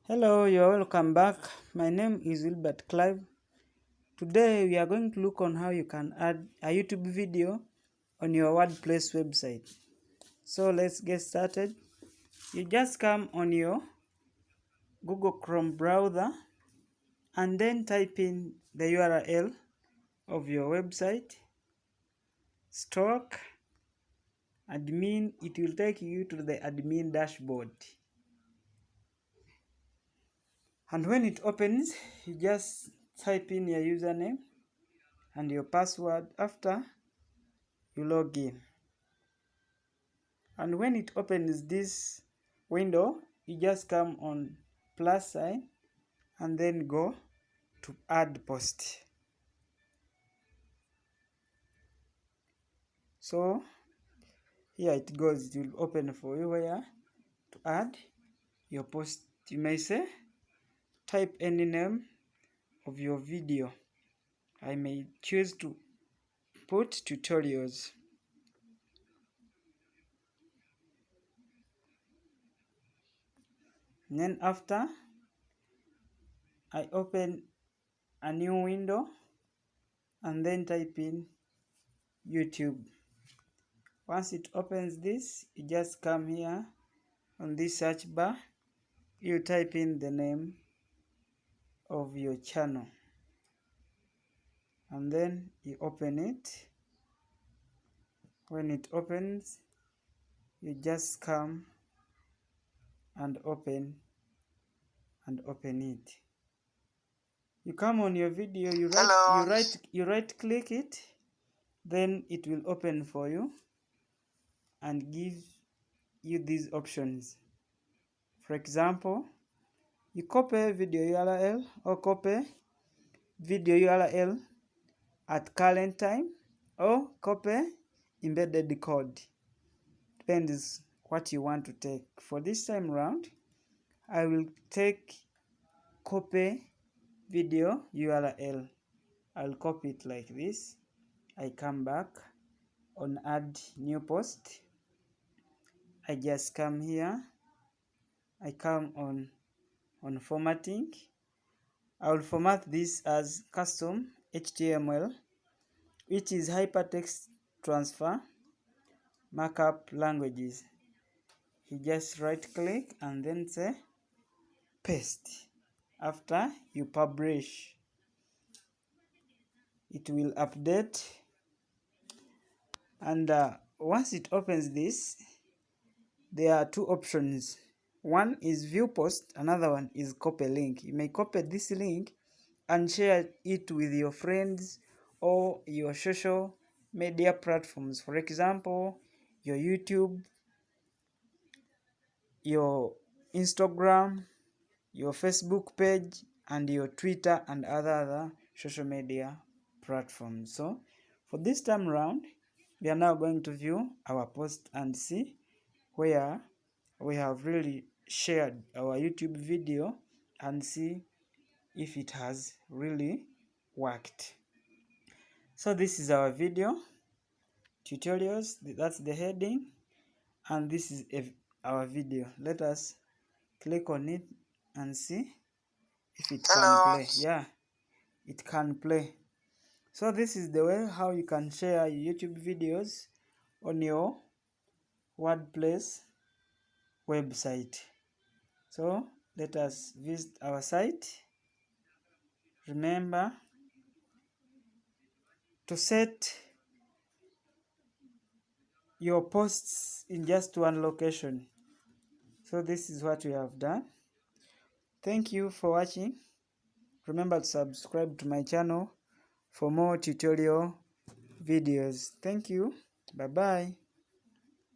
Hello, you're welcome back. My name is Wilbert Clive. Today we are going to look on how you can add a YouTube video on your WordPress website. So let's get started. You just come on your Google Chrome browser and then type in the URL of your website, stroke admin. It will take you to the admin dashboard. And when it opens, you just type in your username and your password after you log in. And when it opens this window, you just come on plus sign and then go to add post. So here it goes. It will open for you where to add your post. You may say type any name of your video. I may choose to put tutorials. And then after I open a new window and then type in YouTube. Once it opens this, you just come here on this search bar, you type in the name of your channel and then you open it. When it opens, you just come and open it. You come on your video, you right click it, then it will open for you and give you these options. For example, you copy video URL or copy video URL at current time or copy embedded code. Depends what you want to take. For this time round, I will take copy video URL. I'll copy it like this. I come back on add new post. I just come here. I come on formatting. I will format this as custom HTML, which is hypertext transfer markup languages. You just right click and then say paste. After you publish, it will update, and once it opens this, there are two options. One is view post, another one is copy link. You may copy this link and share it with your friends or your social media platforms. For example, your YouTube, your Instagram, your Facebook page, and your Twitter and other social media platforms. So for this time around, we are now going to view our post and see where we have really shared our YouTube video and see if it has really worked. So this is our video tutorials. That's the heading, and this is our video. Let us click on it and see if it can play. Yeah, it can play. So this is the way how you can share YouTube videos on your WordPress website. So let us visit our site. Remember to set your posts in just one location. So this is what we have done. Thank you for watching. Remember to subscribe to my channel for more tutorial videos. Thank you. Bye bye.